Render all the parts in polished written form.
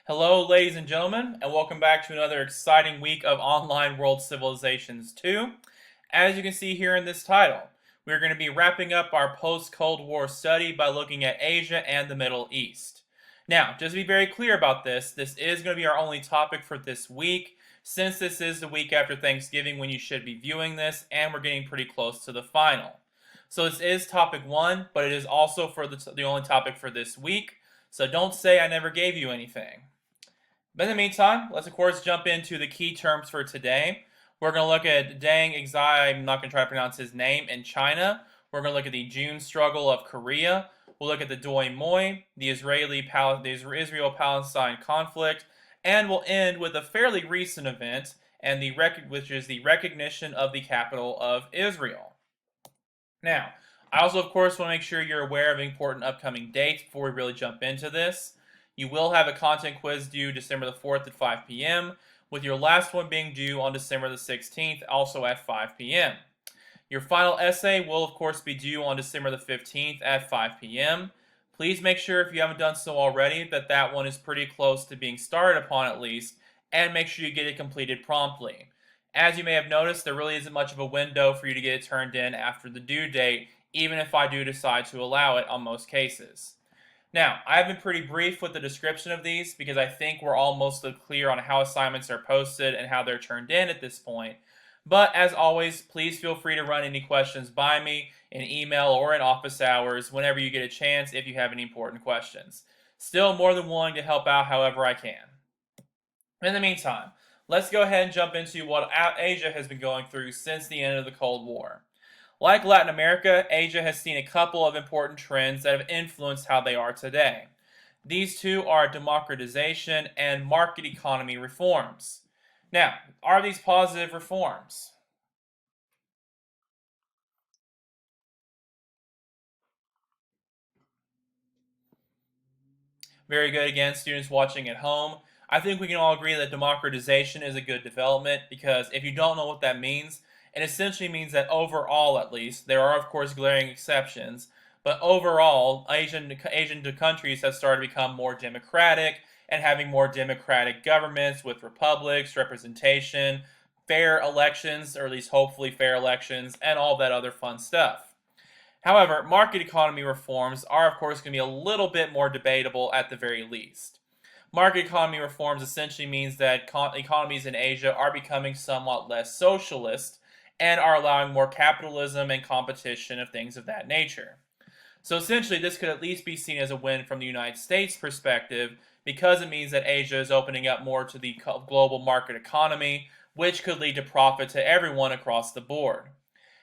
Hello, ladies and gentlemen, and welcome back to another exciting week of Online World Civilizations 2. As you can see here in this title, we're going to be wrapping up our post-Cold War study by looking at Asia and the Middle East. Now, just to be very clear about this is going to be our only topic for this week, since this is the week after Thanksgiving when you should be viewing this, and we're getting pretty close to the final. So this is topic 1, but it is also for the only topic for this week, so don't say I never gave you anything. But in the meantime, let's of course jump into the key terms for today. We're going to look at Deng Xiaoping, I'm not going to try to pronounce his name, in China. We're going to look at the June struggle of Korea. We'll look at the Doi Moi, the Israel-Palestine conflict, and we'll end with a fairly recent event, which is the recognition of the capital of Israel. Now, I also, of course, want to make sure you're aware of important upcoming dates before we really jump into this. You will have a content quiz due December the 4th at 5 p.m., with your last one being due on December the 16th, also at 5 p.m. Your final essay will, of course, be due on December the 15th at 5 p.m. Please make sure, if you haven't done so already, that that one is pretty close to being started upon at least, and make sure you get it completed promptly. As you may have noticed, there really isn't much of a window for you to get it turned in after the due date, even if I do decide to allow it on most cases. Now, I've been pretty brief with the description of these because I think we're all mostly clear on how assignments are posted and how they're turned in at this point. But as always, please feel free to run any questions by me in email or in office hours whenever you get a chance if you have any important questions. Still more than willing to help out however I can. In the meantime, let's go ahead and jump into what Asia has been going through since the end of the Cold War. Like Latin America, Asia has seen a couple of important trends that have influenced how they are today. These two are democratization and market economy reforms. Now, are these positive reforms? Very good again, students watching at home. I think we can all agree that democratization is a good development because if you don't know what that means, it essentially means that overall, at least, there are of course glaring exceptions, but overall, Asian countries have started to become more democratic and having more democratic governments with republics, representation, fair elections, or at least hopefully fair elections, and all that other fun stuff. However, market economy reforms are, of course, going to be a little bit more debatable at the very least. Market economy reforms essentially means that economies in Asia are becoming somewhat less socialist and are allowing more capitalism and competition of things of that nature. So essentially, this could at least be seen as a win from the United States perspective because it means that Asia is opening up more to the global market economy, which could lead to profit to everyone across the board.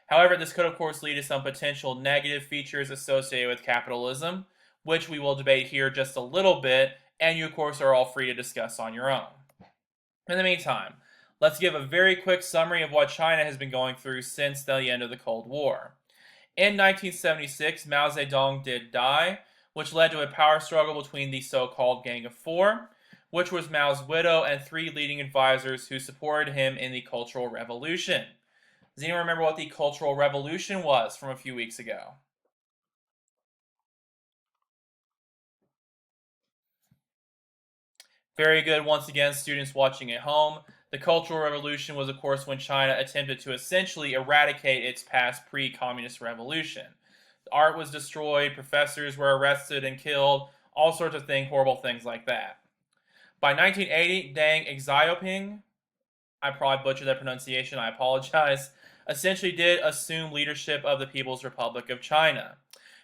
However, this could of course lead to some potential negative features associated with capitalism, which we will debate here just a little bit, and you of course are all free to discuss on your own. In the meantime, let's give a very quick summary of what China has been going through since the end of the Cold War. In 1976, Mao Zedong did die, which led to a power struggle between the so-called Gang of Four, which was Mao's widow and 3 leading advisors who supported him in the Cultural Revolution. Does anyone remember what the Cultural Revolution was from a few weeks ago? Very good once again, students watching at home. The Cultural Revolution was, of course, when China attempted to essentially eradicate its past pre-communist revolution. Art was destroyed, professors were arrested and killed, all sorts of horrible things like that. By 1980, Deng Xiaoping, I probably butchered that pronunciation, I apologize, essentially did assume leadership of the People's Republic of China.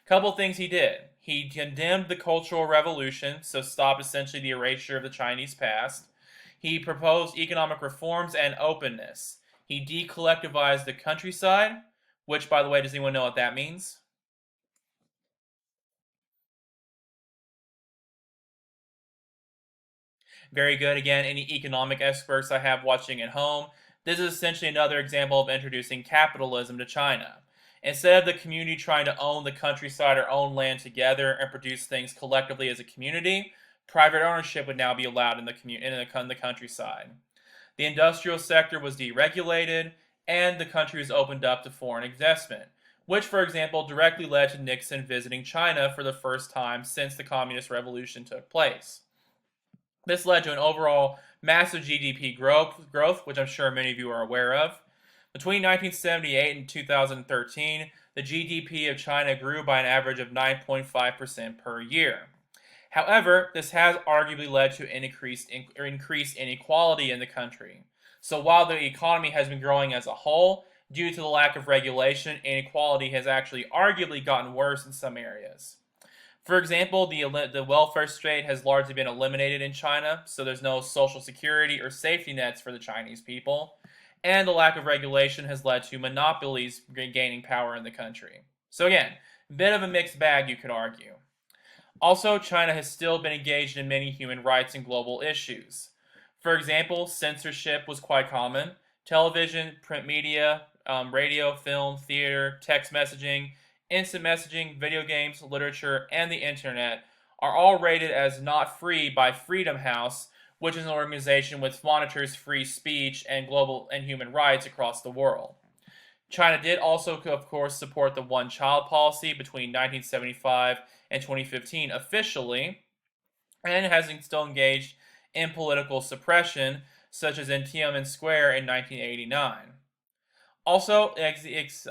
A couple things he did. He condemned the Cultural Revolution, so stopped essentially the erasure of the Chinese past. He proposed economic reforms and openness. He decollectivized the countryside, which, by the way, does anyone know what that means? Very good. Again, any economic experts I have watching at home, this is essentially another example of introducing capitalism to China. Instead of the community trying to own the countryside or own land together and produce things collectively as a community, private ownership would now be allowed in the countryside. The industrial sector was deregulated, and the country was opened up to foreign investment, which, for example, directly led to Nixon visiting China for the first time since the Communist Revolution took place. This led to an overall massive GDP growth, which I'm sure many of you are aware of. Between 1978 and 2013, the GDP of China grew by an average of 9.5% per year. However, this has arguably led to increased inequality in the country. So while the economy has been growing as a whole, due to the lack of regulation, inequality has actually arguably gotten worse in some areas. For example, the welfare state has largely been eliminated in China, so there's no social security or safety nets for the Chinese people, and the lack of regulation has led to monopolies gaining power in the country. So again, a bit of a mixed bag, you could argue. Also, China has still been engaged in many human rights and global issues. For example, censorship was quite common. Television, print media, radio, film, theater, text messaging, instant messaging, video games, literature, and the internet are all rated as not free by Freedom House, which is an organization which monitors free speech and global and human rights across the world. China did also, of course, support the one child policy between 1975 and 2015 officially, and has still engaged in political suppression, such as in Tiananmen Square in 1989. Also,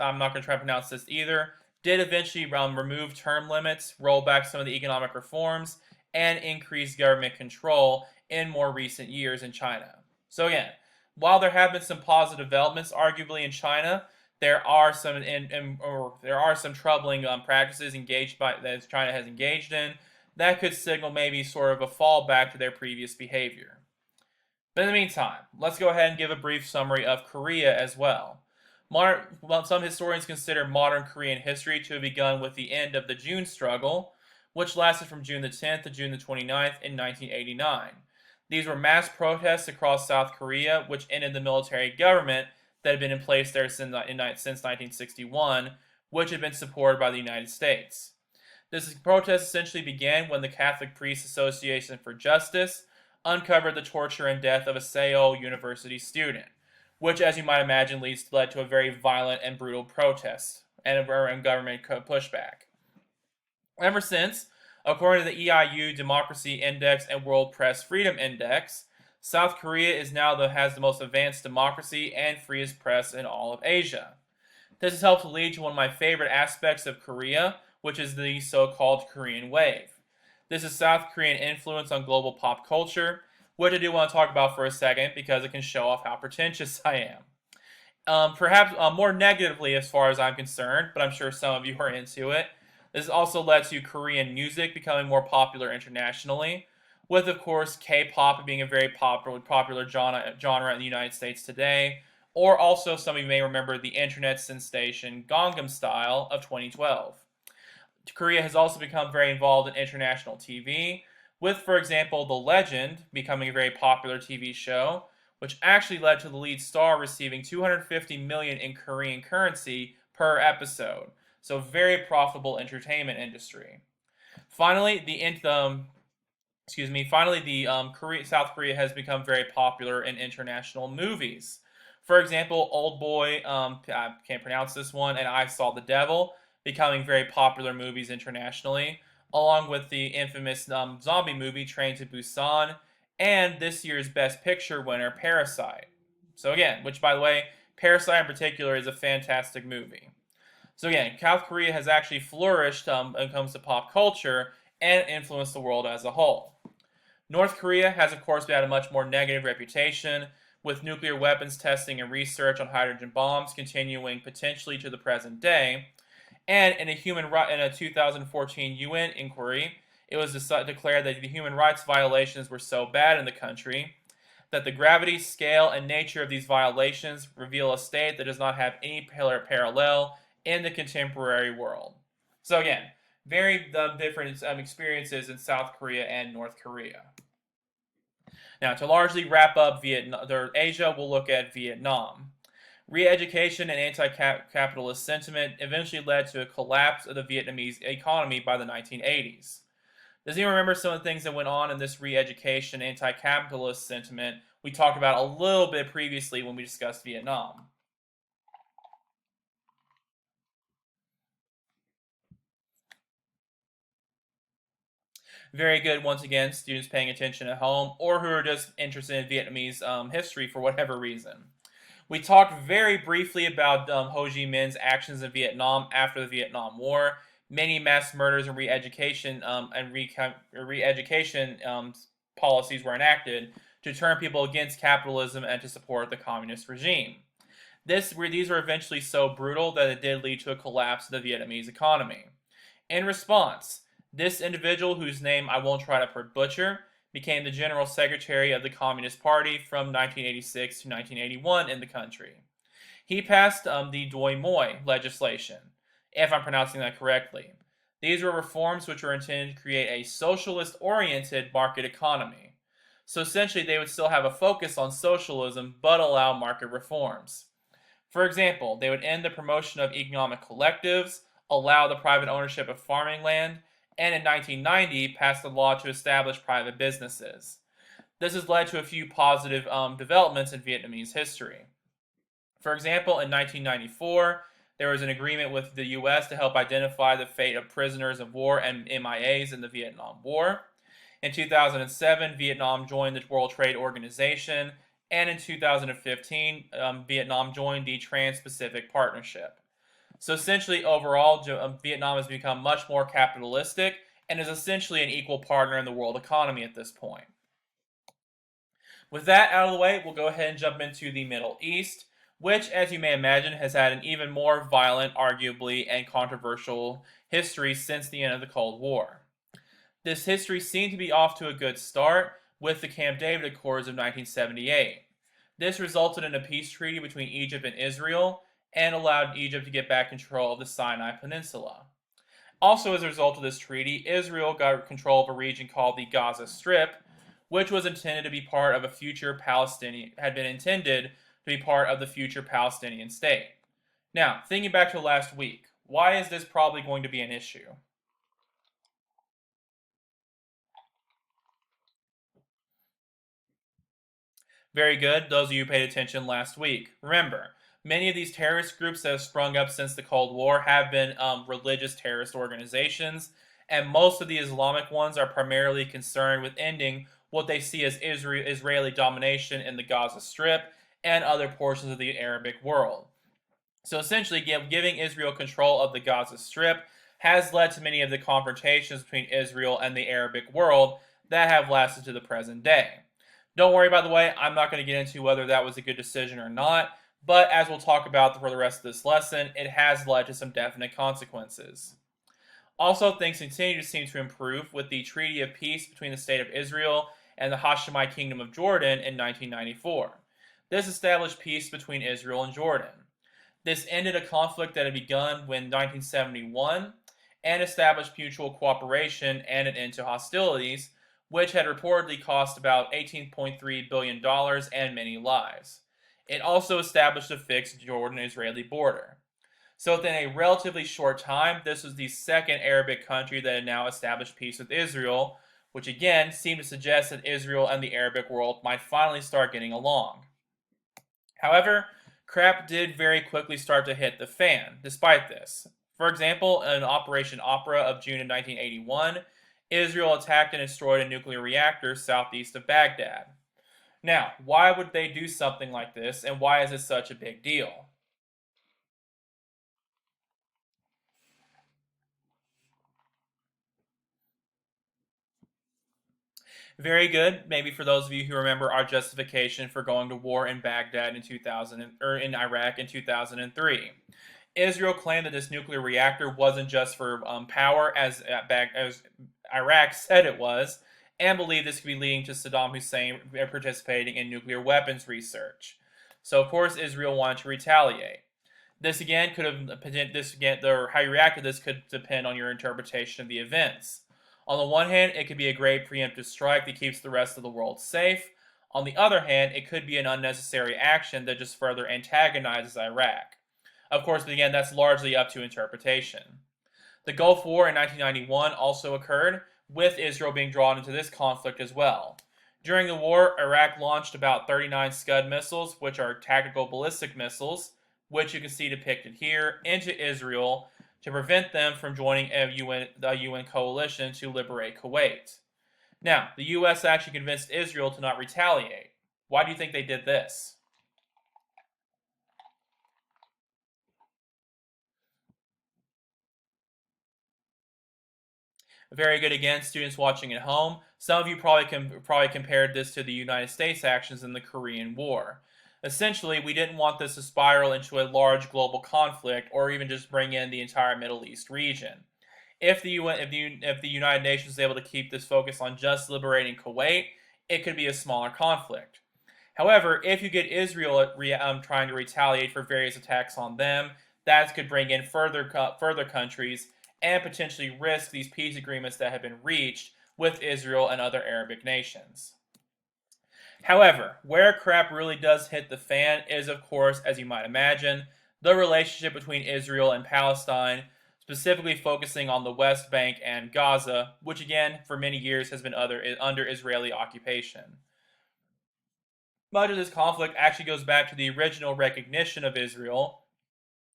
I'm not going to try to pronounce this either, did eventually remove term limits, roll back some of the economic reforms, and increase government control in more recent years in China. So again, while there have been some positive developments, arguably in China, there are some troubling practices that China has engaged in that could signal maybe sort of a fallback to their previous behavior. But in the meantime, let's go ahead and give a brief summary of Korea as well. Some historians consider modern Korean history to have begun with the end of the June struggle, which lasted from June the 10th to June the 29th in 1989. These were mass protests across South Korea, which ended the military government that had been in place there since 1961, which had been supported by the United States. This protest essentially began when the Catholic Priests Association for Justice uncovered the torture and death of a Seoul University student, which, as you might imagine, led to a very violent and brutal protest and government pushback. Ever since, according to the EIU Democracy Index and World Press Freedom Index, South Korea has the most advanced democracy and freest press in all of Asia. This has helped to lead to one of my favorite aspects of Korea, which is the so-called Korean Wave. This is South Korean influence on global pop culture, which I do want to talk about for a second because it can show off how pretentious I am. Perhaps more negatively as far as I'm concerned, but I'm sure some of you are into it. This has also led to Korean music becoming more popular internationally, with, of course, K-pop being a very popular genre in the United States today, or also some of you may remember the internet sensation Gangnam Style of 2012. Korea has also become very involved in international TV, with, for example, The Legend becoming a very popular TV show, which actually led to the lead star receiving 250 million in Korean currency per episode. So very profitable entertainment industry. Finally, South Korea has become very popular in international movies. For example, Old Boy, I can't pronounce this one, and I Saw the Devil, becoming very popular movies internationally, along with the infamous zombie movie Train to Busan, and this year's Best Picture winner, Parasite. So again, which by the way, Parasite in particular is a fantastic movie. So again, South Korea has actually flourished when it comes to pop culture and influenced the world as a whole. North Korea has, of course, had a much more negative reputation, with nuclear weapons testing and research on hydrogen bombs continuing potentially to the present day. And in a 2014 UN inquiry, it was declared that the human rights violations were so bad in the country that the gravity, scale, and nature of these violations reveal a state that does not have any parallel in the contemporary world. So again, very different experiences in South Korea and North Korea. Now, to largely wrap up Asia, we'll look at Vietnam. Re-education and anti-capitalist sentiment eventually led to a collapse of the Vietnamese economy by the 1980s. Does anyone remember some of the things that went on in this re-education anti-capitalist sentiment we talked about a little bit previously when we discussed Vietnam? Very good, once again, students paying attention at home or who are just interested in Vietnamese history for whatever reason. We talked very briefly about Ho Chi Minh's actions in Vietnam after the Vietnam War. Many mass murders and re-education policies were enacted to turn people against capitalism and to support the communist regime. These were eventually so brutal that it did lead to a collapse of the Vietnamese economy. In response, this individual, whose name I won't try to butcher, became the General Secretary of the Communist Party from 1986 to 1981 in the country. He passed the Doi Moi legislation, if I'm pronouncing that correctly. These were reforms which were intended to create a socialist-oriented market economy. So essentially, they would still have a focus on socialism, but allow market reforms. For example, they would end the promotion of economic collectives, allow the private ownership of farming land, and in 1990 passed a law to establish private businesses. This has led to a few positive developments in Vietnamese history. For example, in 1994, there was an agreement with the U.S. to help identify the fate of prisoners of war and MIAs in the Vietnam War. In 2007, Vietnam joined the World Trade Organization, and in 2015, Vietnam joined the Trans-Pacific Partnership. So essentially, overall, Vietnam has become much more capitalistic and is essentially an equal partner in the world economy at this point. With that out of the way, we'll go ahead and jump into the Middle East, which, as you may imagine, has had an even more violent, arguably, and controversial history since the end of the Cold War. This history seemed to be off to a good start with the Camp David Accords of 1978. This resulted in a peace treaty between Egypt and Israel, and allowed Egypt to get back control of the Sinai Peninsula. Also, as a result of this treaty, Israel got control of a region called the Gaza Strip, which was intended to be part of a future Palestinian state. Now, thinking back to last week, why is this probably going to be an issue? Very good, those of you who paid attention last week. Remember, many of these terrorist groups that have sprung up since the Cold War have been religious terrorist organizations, and most of the Islamic ones are primarily concerned with ending what they see as Israeli domination in the Gaza Strip and other portions of the Arabic world. So essentially, giving Israel control of the Gaza Strip has led to many of the confrontations between Israel and the Arabic world that have lasted to the present day. Don't worry, by the way, I'm not going to get into whether that was a good decision or not, but as we'll talk about for the rest of this lesson, it has led to some definite consequences. Also, things continue to seem to improve with the Treaty of Peace between the State of Israel and the Hashemite Kingdom of Jordan in 1994. This established peace between Israel and Jordan. This ended a conflict that had begun in 1971 and established mutual cooperation and an end to hostilities, which had reportedly cost about $18.3 billion and many lives. It also established a fixed Jordan-Israeli border. So within a relatively short time, this was the second Arabic country that had now established peace with Israel, which again seemed to suggest that Israel and the Arabic world might finally start getting along. However, crap did very quickly start to hit the fan, despite this. For example, in Operation Opera of June of 1981, Israel attacked and destroyed a nuclear reactor southeast of Baghdad. Now, why would they do something like this, and why is this such a big deal? Very good. Maybe for those of you who remember our justification for going to war in Baghdad in Iraq in 2003. Israel claimed that this nuclear reactor wasn't just for power, as Iraq said it was, and believed this could be leading to Saddam Hussein participating in nuclear weapons research. So, of course, Israel wanted to retaliate. This again how you react to this could depend on your interpretation of the events. On the one hand, it could be a great preemptive strike that keeps the rest of the world safe. On the other hand, it could be an unnecessary action that just further antagonizes Iraq. Of course, but again, that's largely up to interpretation. The Gulf War in 1991 also occurred, with Israel being drawn into this conflict as well. During the war, Iraq launched about 39 Scud missiles, which are tactical ballistic missiles, which you can see depicted here, into Israel to prevent them from joining the UN coalition to liberate Kuwait. Now, the US actually convinced Israel to not retaliate. Why do you think they did this? Very good again, students watching at home. Some of you probably compared this to the United States actions in the Korean War. Essentially, we didn't want this to spiral into a large global conflict or even just bring in the entire Middle East region. If the United Nations is able to keep this focus on just liberating Kuwait, it could be a smaller conflict. However, if you get Israel trying to retaliate for various attacks on them, that could bring in further countries and potentially risk these peace agreements that have been reached with Israel and other Arabic nations. However, where crap really does hit the fan is, of course, as you might imagine, the relationship between Israel and Palestine, specifically focusing on the West Bank and Gaza, which again, for many years has been under Israeli occupation. Much of this conflict actually goes back to the original recognition of Israel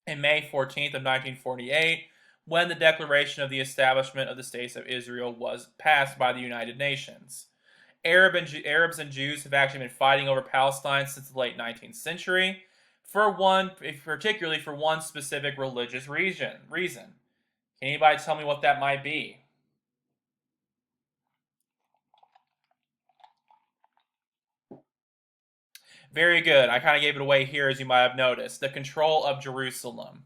in May 14th of 1948, when the Declaration of the Establishment of the States of Israel was passed by the United Nations. Arabs and Jews have actually been fighting over Palestine since the late 19th century, particularly for one specific religious reason. Can anybody tell me what that might be? Very good. I kind of gave it away here, as you might have noticed. The control of Jerusalem.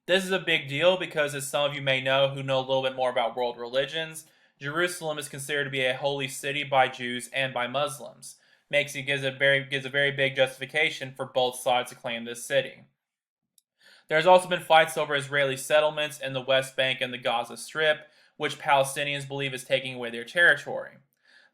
This is a big deal because, as some of you may know who know a little bit more about world religions, Jerusalem is considered to be a holy city by Jews and by Muslims. Gives a very big justification for both sides to claim this city. There's also been fights over Israeli settlements in the West Bank and the Gaza Strip, which Palestinians believe is taking away their territory.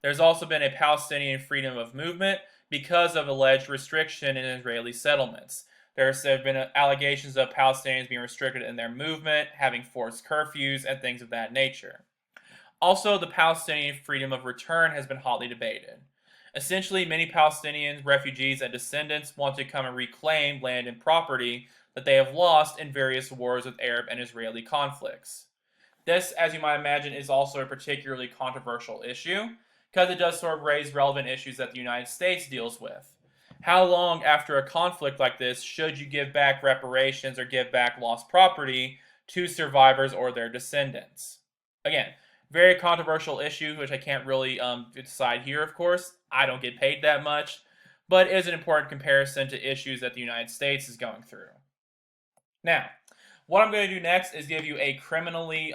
There's also been a Palestinian freedom of movement because of alleged restriction in Israeli settlements. There have been allegations of Palestinians being restricted in their movement, having forced curfews, and things of that nature. Also, the Palestinian freedom of return has been hotly debated. Essentially, many Palestinian refugees and descendants want to come and reclaim land and property that they have lost in various wars with Arab and Israeli conflicts. This, as you might imagine, is also a particularly controversial issue because it does sort of raise relevant issues that the United States deals with. How long after a conflict like this should you give back reparations or give back lost property to survivors or their descendants? Again, very controversial issue, which I can't really decide here, of course. I don't get paid that much, but it is an important comparison to issues that the United States is going through. Now, what I'm going to do next is give you a criminally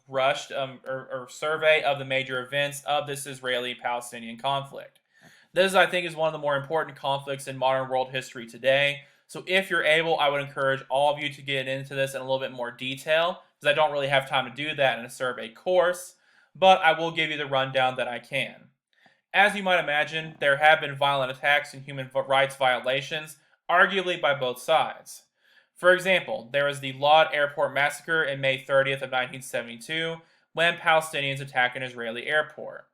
rushed or survey of the major events of this Israeli-Palestinian conflict. This, I think, is one of the more important conflicts in modern world history today. So if you're able, I would encourage all of you to get into this in a little bit more detail, because I don't really have time to do that in a survey course, but I will give you the rundown that I can. As you might imagine, there have been violent attacks and human rights violations, arguably by both sides. For example, there was the Lod Airport massacre in May 30th of 1972, when Palestinians attacked an Israeli airport.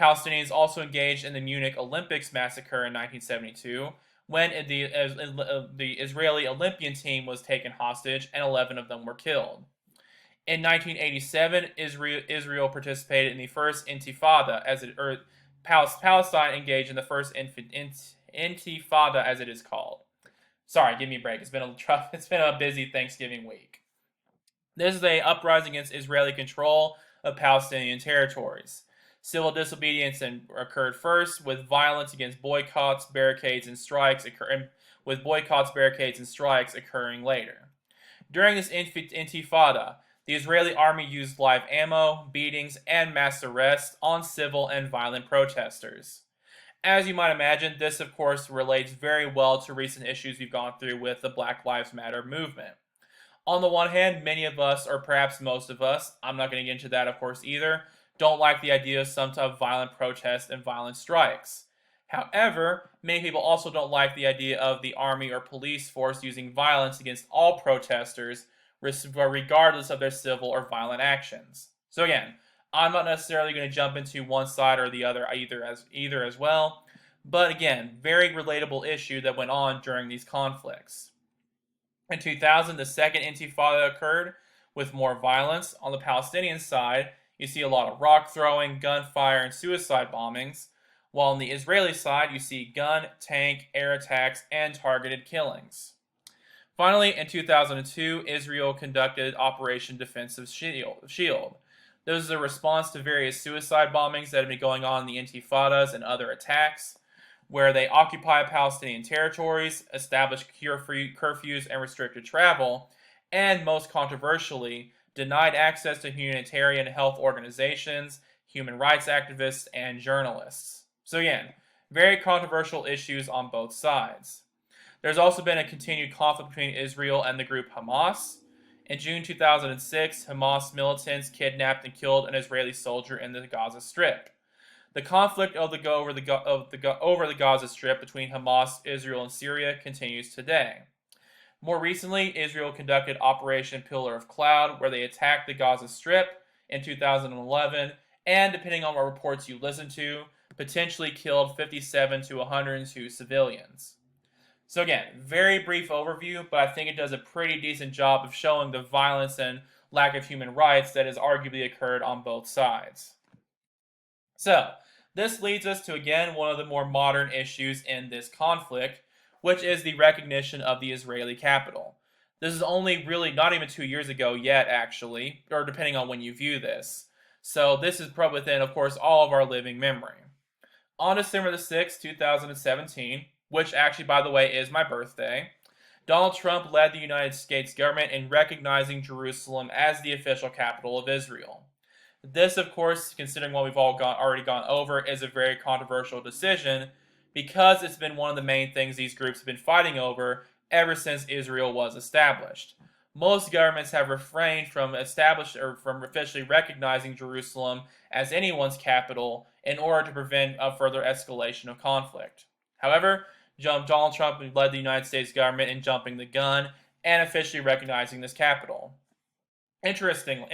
Palestinians also engaged in the Munich Olympics massacre in 1972, when the Israeli Olympian team was taken hostage and 11 of them were killed. In 1987, Israel participated in the first Intifada, Palestine engaged in the first Intifada, as it is called. Sorry, give me a break. It's been a busy Thanksgiving week. This is an uprising against Israeli control of Palestinian territories. Civil disobedience occurred first, with violence against boycotts, barricades, and strikes occurring later. During this Intifada, the Israeli army used live ammo, beatings, and mass arrests on civil and violent protesters. As you might imagine, this of course relates very well to recent issues we've gone through with the Black Lives Matter movement. On the one hand, many of us, or perhaps most of us, I'm not going to get into that of course either, don't like the idea of some type of violent protest and violent strikes. However, many people also don't like the idea of the army or police force using violence against all protesters, regardless of their civil or violent actions. So again, I'm not necessarily going to jump into one side or the other either as well, but again, very relatable issue that went on during these conflicts. In 2000, the second Intifada occurred, with more violence. On the Palestinian side, you see a lot of rock throwing, gunfire, and suicide bombings, while on the Israeli side, you see gun, tank, air attacks, and targeted killings. Finally, in 2002, Israel conducted Operation Defensive Shield. This is a response to various suicide bombings that have been going on in the Intifadas and other attacks, where they occupy Palestinian territories, establish curfews and restricted travel, and most controversially, denied access to humanitarian health organizations, human rights activists, and journalists. So again, very controversial issues on both sides. There's also been a continued conflict between Israel and the group Hamas. In June 2006, Hamas militants kidnapped and killed an Israeli soldier in the Gaza Strip. The conflict over the Gaza Strip between Hamas, Israel, and Syria continues today. More recently, Israel conducted Operation Pillar of Cloud, where they attacked the Gaza Strip in 2011, and depending on what reports you listen to, potentially killed 57 to 102 civilians. So again, very brief overview, but I think it does a pretty decent job of showing the violence and lack of human rights that has arguably occurred on both sides. So, this leads us to, again, one of the more modern issues in this conflict, which is the recognition of the Israeli capital. This is only really not even 2 years ago yet, actually, or depending on when you view this. So this is probably within, of course, all of our living memory. On December the 6th, 2017, which actually, by the way, is my birthday, Donald Trump led the United States government in recognizing Jerusalem as the official capital of Israel. This, of course, considering what we've already gone over, is a very controversial decision because it's been one of the main things these groups have been fighting over ever since Israel was established. Most governments have refrained from officially recognizing Jerusalem as anyone's capital in order to prevent a further escalation of conflict. However, Donald Trump led the United States government in jumping the gun and officially recognizing this capital. Interestingly,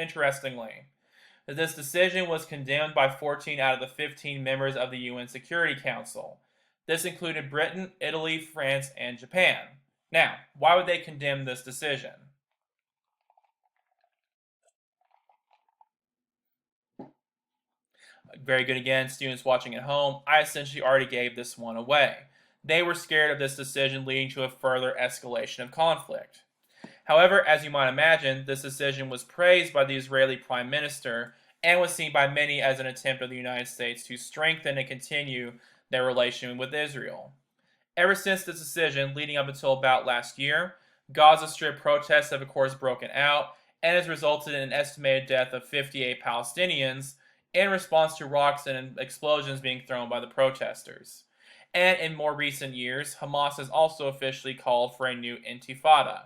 this decision was condemned by 14 out of the 15 members of the UN Security Council. This included Britain, Italy, France, and Japan. Now, why would they condemn this decision? Very good again, students watching at home. I essentially already gave this one away. They were scared of this decision leading to a further escalation of conflict. However, as you might imagine, this decision was praised by the Israeli Prime Minister and was seen by many as an attempt of the United States to strengthen and continue their relation with Israel. Ever since this decision, leading up until about last year, Gaza Strip protests have of course broken out and has resulted in an estimated death of 58 Palestinians in response to rocks and explosions being thrown by the protesters. And in more recent years, Hamas has also officially called for a new intifada.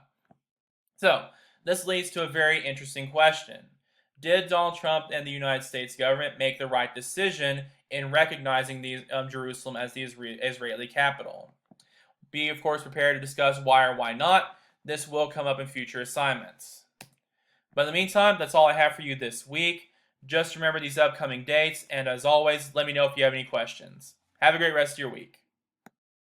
So, this leads to a very interesting question. Did Donald Trump and the United States government make the right decision in recognizing Jerusalem as the Israeli capital? Be, of course, prepared to discuss why or why not. This will come up in future assignments. But in the meantime, that's all I have for you this week. Just remember these upcoming dates, and as always, let me know if you have any questions. Have a great rest of your week.